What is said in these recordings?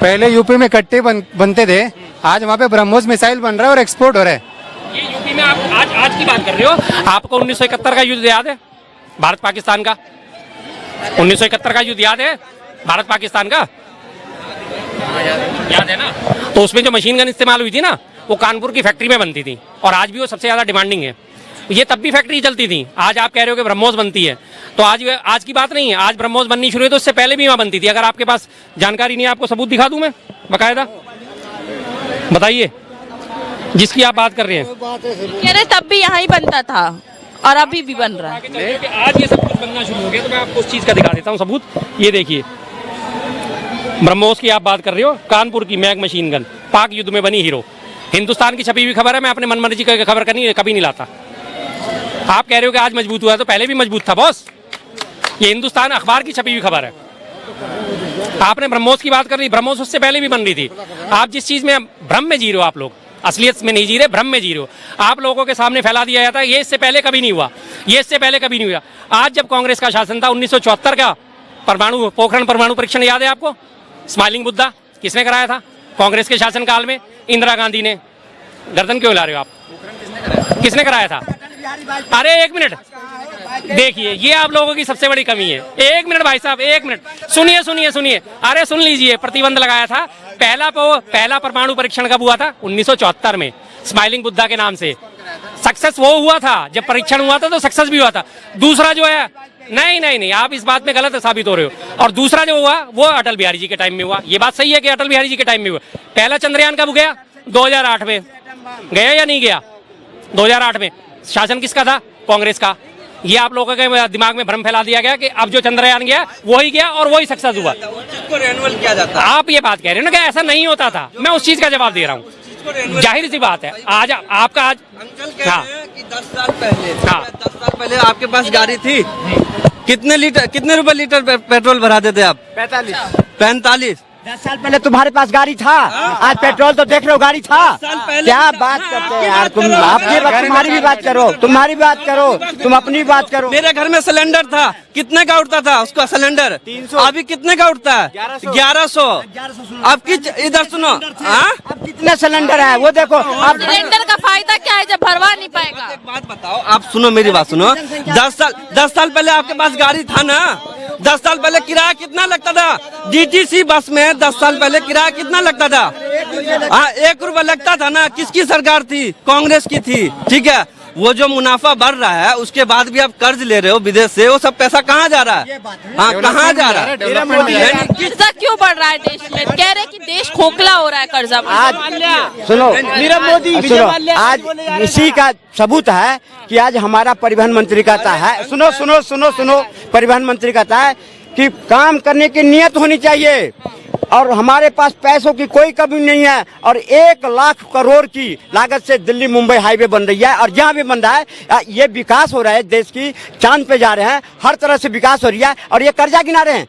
पहले यूपी में कट्टे बनते थे, आज वहाँ पे ब्रह्मोस मिसाइल बन रहा है और एक्सपोर्ट हो रहा है। ये यूपी में आप आज की बात कर रहे हो। आपको 1971 का युद्ध याद है, भारत पाकिस्तान का? 1971 का युद्ध याद है भारत पाकिस्तान का? याद है ना? तो उसमें जो मशीन गन इस्तेमाल हुई थी ना, वो कानपुर की फैक्ट्री में बनती थी और आज भी वो सबसे ज्यादा डिमांडिंग है। ये तब भी फैक्ट्री चलती थी। आज आप कह रहे हो कि ब्रह्मोस बनती है, तो आज की बात नहीं है। आज ब्रह्मोस बननी शुरू हुई तो उससे पहले भी वहां बनती थी। अगर आपके पास जानकारी नहीं है, आपको सबूत दिखा दूं मैं बाकायदा, बताइए जिसकी आप बात कर रहे हैं। कह रहे तब भी यहाँ ही बनता था और अभी भी बन रहा है। आज ये सब कुछ बनना शुरू हो गया, तो मैं आपको उस चीज का दिखा देता हूँ सबूत। ये देखिए, ब्रह्मोस की आप बात कर रहे हो, कानपुर की मैग मशीन गन, पाक युद्ध में बनी हीरो। हिंदुस्तान की छपी हुई खबर है, मैं अपने मनमर्जी की खबर कभी नहीं लाता। आप कह रहे हो कि आज मजबूत हुआ है, तो पहले भी मजबूत था बॉस। ये हिंदुस्तान अखबार की छपी हुई खबर है। आपने ब्रह्मोस की बात कर रही, ब्रह्मोस उससे पहले भी बन रही थी। आप जिस चीज में भ्रम में जी रहे हो, आप लोग असलियत में नहीं जी रहे, भ्रम में जी रहे हो। आप लोगों के सामने फैला दिया जाता है ये इससे पहले कभी नहीं हुआ, ये इससे पहले कभी नहीं हुआ। आज जब कांग्रेस का शासन था 1974 का पोखरण परमाणु परीक्षण याद है आपको? स्माइलिंग बुद्धा किसने कराया था? कांग्रेस के शासनकाल में इंदिरा गांधी ने। गर्दन क्यों हिला रहे हो आप? किसने कराया था? अरे एक मिनट देखिए, ये आप लोगों की सबसे बड़ी कमी है। एक मिनट भाई साहब, एक मिनट सुनिए। अरे सुन लीजिए, प्रतिबंध लगाया था। पहला परमाणु परीक्षण कब हुआ था? 1974 में, स्माइलिंग बुद्धा के नाम से। सक्सेस वो हुआ था, जब परीक्षण हुआ था तो सक्सेस भी हुआ था। दूसरा जो है, नहीं, आप इस बात में गलत साबित हो रहे हो। और दूसरा जो हुआ वो अटल बिहारी जी के टाइम में हुआ। ये बात सही है कि अटल बिहारी जी के टाइम में हुआ। पहला चंद्रयान कब गया? 2008 में गया या नहीं गया? 2008 में। शासन किसका था? कांग्रेस का। ये आप लोगों के दिमाग में भ्रम फैला दिया गया कि अब जो चंद्रयान गया वही गया और वही सक्सेस हुआ। उसको रिन्यूअल किया जाता है। आप ये बात कह रहे हो ना कि ऐसा नहीं होता था। मैं उस चीज का जवाब दे रहा हूँ। जाहिर सी बात है, आज आपका अंकल कह रहे हैं कि 10 साल पहले आपके पास गाड़ी थी, कितने रुपए लीटर पेट्रोल भराते थे आप? 45। 10 साल पहले तुम्हारे पास गाड़ी था, आज पेट्रोल तो देख रहे हो गाड़ी था। क्या बात करते हैं यार तुम? तुम्हारी भी बात करो, तुम अपनी बात करो। मेरे घर में सिलेंडर था, कितने का उठता था उसका सिलेंडर? 300। अभी कितने का उठता है? 1100। अब इधर सुनो, अब कितने सिलेंडर है वो देखो। अब सिलेंडर का फायदा क्या है जब भरवा नहीं पाएगा? एक बात बताओ, आप सुनो मेरी बात सुनो। 10 साल पहले आपके पास गाड़ी था ना? 10 साल पहले किराया कितना लगता था? डीटीसी बस में 10 साल पहले किराया कितना लगता था? 1 रुपया लगता था ना? किसकी सरकार थी? कांग्रेस की थी। ठीक है, वो जो मुनाफा बढ़ रहा है उसके बाद भी आप कर्ज ले रहे हो विदेश से, वो सब पैसा कहाँ जा रहा है? हाँ, कहाँ जा रहा है? कर्जा क्यों बढ़ रहा है देश में? कह रहे कि देश खोखला हो रहा है कर्जा। आज सुनो, नीरव मोदी सुनो, आज इसी का सबूत है कि आज हमारा परिवहन मंत्री कहता है, सुनो, परिवहन मंत्री कहता है कि काम करने की नियत होनी चाहिए और हमारे पास पैसों की कोई कमी नहीं है। और 1 लाख करोड़ की लागत से दिल्ली मुंबई हाईवे बन रही है और जहाँ भी बन रहा है ये विकास हो रहा है, देश की चांद पे जा रहे हैं, हर तरह से विकास हो रही है। और ये कर्जा गिना रहे हैं,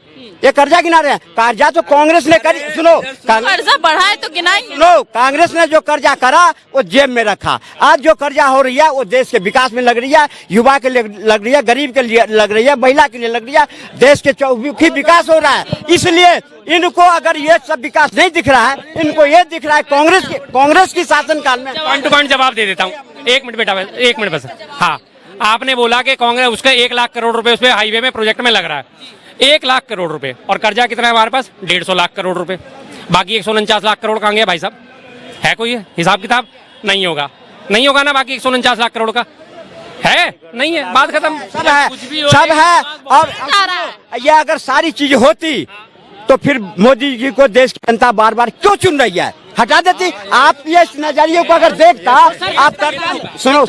कर्जा तो कांग्रेस ने करी। सुनो, कर्जा बढ़ा है तो गिनाइए। सुनो, कांग्रेस ने जो कर्जा करा वो जेब में रखा। आज जो कर्जा हो रही है वो देश के विकास में लग रही है, युवा के लिए लग रही है, गरीब के लिए लग रही है, महिला के लिए लग रही है। देश के चौमुखी विकास हो रहा है। इसलिए इनको अगर ये सब विकास नहीं दिख रहा है, इनको ये दिख रहा है कांग्रेस की शासनकाल में। पॉइंट टू पॉइंट जवाब दे देता हूँ। 1 मिनट बेटा, 1 मिनट बस। हाँ, आपने बोला कि कांग्रेस उसका 1 लाख करोड़ रुपए उस पे हाईवे में प्रोजेक्ट में लग रहा है। 1 लाख करोड़ रुपए, और कर्जा कितना है हमारे पास? 150 लाख करोड़ रुपए। बाकी 149 लाख करोड़ कहाँ गया भाई साहब? है कोई हिसाब किताब? नहीं होगा ना। बाकी 149 लाख करोड़ का है? नहीं है, बात खत्म। सब है। और ये अगर सारी चीज होती तो फिर मोदी जी को देश की जनता बार बार क्यों चुन रही है? हटा देती। आप ये नजरिए को अगर देखता आप सुनो,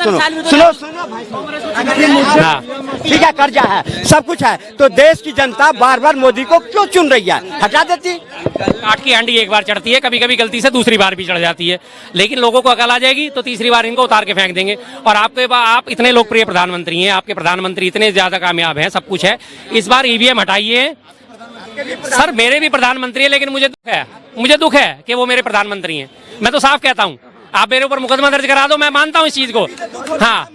ठीक है, कर्जा है, सब कुछ है, तो देश की जनता बार बार मोदी को क्यों चुन रही है? हटा देती। काट की हांडी एक बार चढ़ती है, कभी कभी गलती से दूसरी बार भी चढ़ जाती है, लेकिन लोगों को अकल आ जाएगी तो तीसरी बार इनको उतार के फेंक देंगे। और आप इतने लोकप्रिय प्रधानमंत्री हैं, आपके प्रधानमंत्री इतने ज्यादा कामयाब हैं, सब कुछ है, इस बार ईवीएम हटाइए। सर, मेरे भी प्रधानमंत्री है, लेकिन मुझे दुख है कि वो मेरे प्रधानमंत्री हैं। मैं तो साफ कहता हूँ, आप मेरे ऊपर मुकदमा दर्ज करा दो, मैं मानता हूँ इस चीज को। हाँ,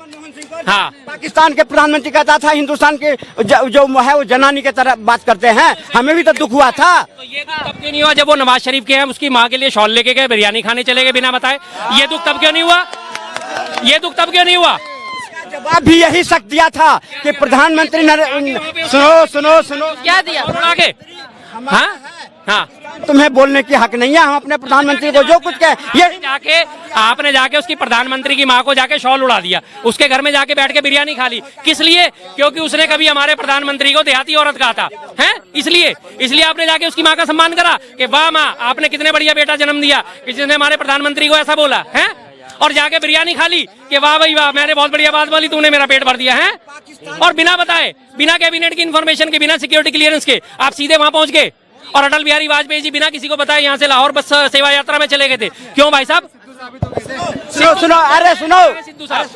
हाँ पाकिस्तान के प्रधानमंत्री कहता था हिंदुस्तान के जो है वो जनानी के तरह बात करते हैं, हमें भी तो दुख हुआ था। तो ये दुख तब क्यों नहीं हुआ जब वो नवाज शरीफ के हैं उसकी माँ के लिए शॉल लेके गए, बिरयानी खाने चले गए बिना बताए? ये दुख तब क्यों नहीं हुआ? ये दुख तब क्यों नहीं हुआ? जवाब भी यही शक दिया था कि प्रधानमंत्री सुनो क्या दिया? उड़ा के हाँ हाँ तुम्हें बोलने की हक नहीं है, हम अपने प्रधानमंत्री को जो कुछ कहे ये आपने जाके उसकी प्रधानमंत्री की माँ को जाके शॉल उड़ा दिया, उसके घर में जाके बैठ के बिरयानी खा ली। किस लिए? क्योंकि उसने कभी हमारे प्रधानमंत्री को देहाती औरत कहा था, हैं? इसलिए आपने जाके उसकी माँ का सम्मान करा कि वाह माँ आपने कितने बढ़िया बेटा जन्म दिया कि जिसने हमारे प्रधानमंत्री को ऐसा बोला है, और जाके बिरयानी खा ली कि वाह भाई वाह मैंने बहुत बढ़िया बात बोली, तूने मेरा पेट भर दिया है। और बिना बताए, बिना कैबिनेट की इन्फॉर्मेशन के, बिना सिक्योरिटी क्लियरेंस के आप सीधे वहां पहुंच गए। और अटल बिहारी वाजपेयी जी बिना किसी को बताए यहाँ से लाहौर बस सेवा यात्रा में चले गए थे। क्यों भाई साहब? सुनो अरे सुनो सिद्धू साहब,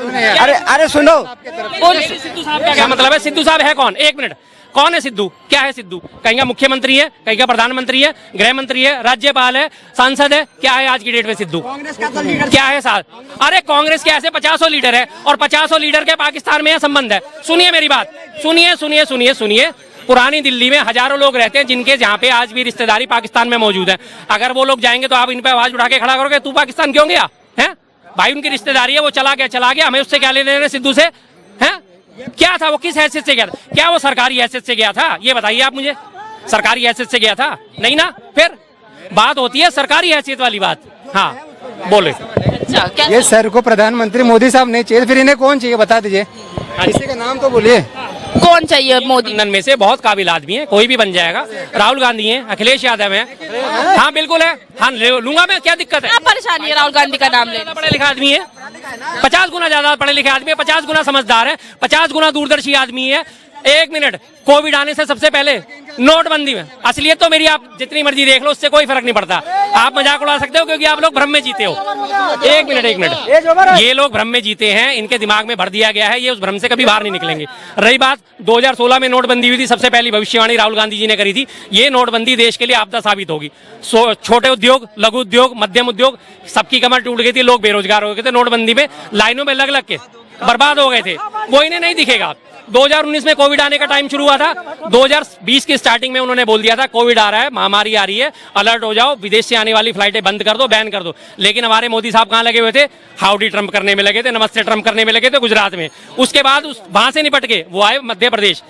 अरे सुनो सिद्धू साहब का क्या मतलब है? सिद्धू साहब है कौन? एक मिनट, कौन है सिद्धू? क्या है सिद्धू? कहीं का मुख्यमंत्री है, कहीं का प्रधानमंत्री है, गृह मंत्री है, राज्यपाल है, सांसद है? क्या है आज की डेट में सिद्धू? क्या है साथ? अरे कांग्रेस के ऐसे 50 लीडर है और 50 लीडर के पाकिस्तान में संबंध है। सुनिए मेरी बात, सुनिए। पुरानी दिल्ली में हजारों लोग रहते हैं जिनके जहाँ पे आज भी रिश्तेदारी पाकिस्तान में मौजूद है। अगर वो लोग जाएंगे तो आप इन पे आवाज उठा के खड़ा करोगे तू पाकिस्तान क्यों गया? हैं भाई, उनकी रिश्तेदारी है, वो चला गया, हमें उससे क्या लेने देने सिद्धू से? हैं क्या था वो? किस हैसियत से गया था? क्या वो सरकारी हैसियत से गया था? ये बताइए आप मुझे। सरकारी हैसियत से गया था? नहीं ना। फिर बात होती है सरकारी हैसियत वाली बात। हाँ बोले। अच्छा क्या? ये सर को प्रधानमंत्री मोदी साहब नहीं चाहिए, फिर इन्हें कौन चाहिए बता दीजिए? किसी का नाम तो बोलिए। कौन चाहिए? मोदी इन में से बहुत काबिल आदमी है, कोई भी बन जाएगा। राहुल गांधी है, अखिलेश यादव है। हाँ बिल्कुल है, हाँ लूंगा मैं, क्या दिक्कत है? क्या परेशानी है राहुल गांधी का नाम लेने? पढ़े लिखे आदमी है, 50 गुना ज्यादा पढ़े लिखे आदमी है, 50 गुना समझदार है, 50 गुना दूरदर्शी आदमी है। एक मिनट, कोविड आने से सबसे पहले नोटबंदी में असलियत तो मेरी आप जितनी मर्जी देख लो, उससे कोई फर्क नहीं पड़ता। आप मजाक उड़ा सकते हो क्योंकि आप लोग भ्रम में जीते हो। एक मिनट, ये लोग भ्रम में जीते हैं, इनके दिमाग में भर दिया गया है, ये उस भ्रम से कभी बाहर नहीं निकलेंगे। रही बात 2016 में नोटबंदी हुई थी, सबसे पहली भविष्यवाणी राहुल गांधी जी ने करी थी, ये नोटबंदी देश के लिए आपदा साबित होगी। छोटे उद्योग, लघु उद्योग, मध्यम उद्योग, सबकी कमर टूट गई थी, लोग बेरोजगार हो गए थे, नोटबंदी में लाइनों में लग के बर्बाद हो गए थे। वो इन्हें नहीं दिखेगा। 2019 में कोविड आने का टाइम शुरू हुआ था, 2020 की स्टार्टिंग में उन्होंने बोल दिया था कोविड आ रहा है, महामारी आ रही है, अलर्ट हो जाओ, विदेश से आने वाली फ्लाइटें बंद कर दो, बैन कर दो। लेकिन हमारे मोदी साहब कहाँ लगे हुए थे? हाउडी ट्रम्प करने में लगे थे, नमस्ते ट्रम्प करने में लगे थे गुजरात में। उसके बाद वहां से निपट के वो आए मध्य प्रदेश,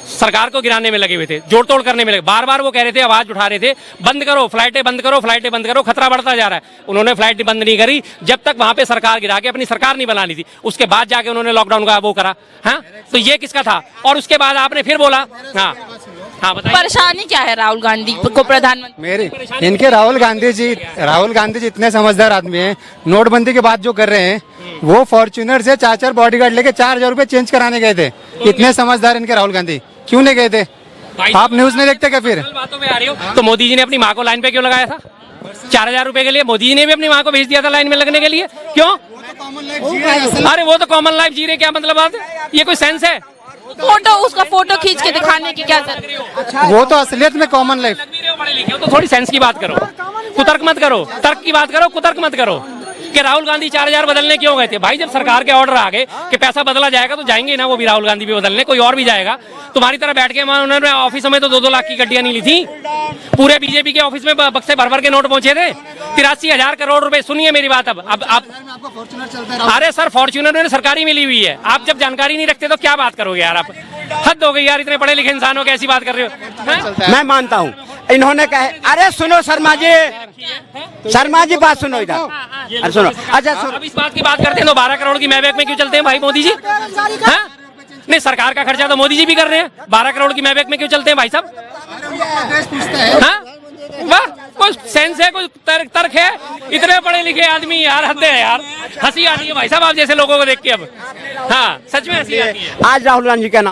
सरकार को गिराने में लगे हुए थे, जोड़ तोड़ करने में लगे। बार बार वो कह रहे थे, आवाज उठा रहे थे, बंद करो फ्लाइटें, बंद करो फ्लाइटें, बंद करो, खतरा बढ़ता जा रहा है। उन्होंने फ्लाइट बंद नहीं करी जब तक वहां पे सरकार गिरा के अपनी सरकार नहीं बना ली थी। उसके बाद जाके उन्होंने लॉकडाउन का वो करा। हाँ तो ये किसका था? और उसके बाद आपने फिर बोला। हाँ बताइए, परेशानी क्या है राहुल गांधी को प्रधानमंत्री? मेरी इनके राहुल गांधी जी इतने समझदार आदमी हैं। नोटबंदी के बाद जो कर रहे हैं, वो फॉर्च्यूनर से 4 बॉडीगार्ड लेके 4000 रुपए चेंज कराने गए थे। इतने समझदार इनके राहुल गांधी क्यों नहीं गए थे? आप न्यूज नहीं देखते क्या? फिर बातों में आ रही हो तो मोदी जी ने अपनी माँ को लाइन पे क्यों लगाया था? 4000 रुपए के लिए मोदी जी ने भी अपनी माँ को भेज दिया था लाइन में लगने के लिए। क्यों? अरे वो तो कॉमन लाइफ जी रहे, क्या मतलब बात है? ये कोई सेंस है? उसका फोटो खींच के दिखाने की क्या जरूरत? वो तो असलियत में कॉमन लाइफ। पढ़े लिखे हो तो थोड़ी सेंस की बात करो, कुतर्क मत करो, तर्क की बात करो, कुतर्क मत करो। कि राहुल गांधी 4000 बदलने क्यों गए थे? भाई जब सरकार के ऑर्डर आ गए कि पैसा बदला जाएगा तो जाएंगे ना वो भी, राहुल गांधी भी बदलने, कोई और भी जाएगा। तुम्हारी तरह बैठ के उन्होंने ऑफिसों में तो 2-2 लाख की गड्डियां नहीं ली थी। पूरे बीजेपी के ऑफिस में बक्से भर भर के नोट पहुंचे थे, 83,000 करोड़ रुपए। सुनिए मेरी बात, अब आप अरे सर फॉर्च्यूनर में सरकारी मिली हुई है, आप जब जानकारी नहीं रखते तो क्या बात करोगे यार? आप हद हो गई यार, इतने पढ़े लिखे इंसानों की ऐसी बात कर रहे हो। मैं मानता हूँ इन्होंने कहे। अरे सुनो शर्मा जी बात सुनो इधर। अरे सुनो, अच्छा सुनो, अब इस बात की बात करते हैं तो 12 करोड़ की मैबैक में क्यों चलते हैं भाई मोदी जी? हाँ? नहीं, सरकार का खर्चा तो मोदी जी भी कर रहे हैं, 12 करोड़ की मैबैक में क्यों चलते हैं भाई साहब? हाँ? वाह, कोई सेंस है, कोई तर्क है? इतने पढ़े लिखे आदमी यार, हद है यार, हंसी आती है भाई साहब आप जैसे लोगों को देख के। अब हाँ सच में हंसी आती है। आज राहुल गांधी का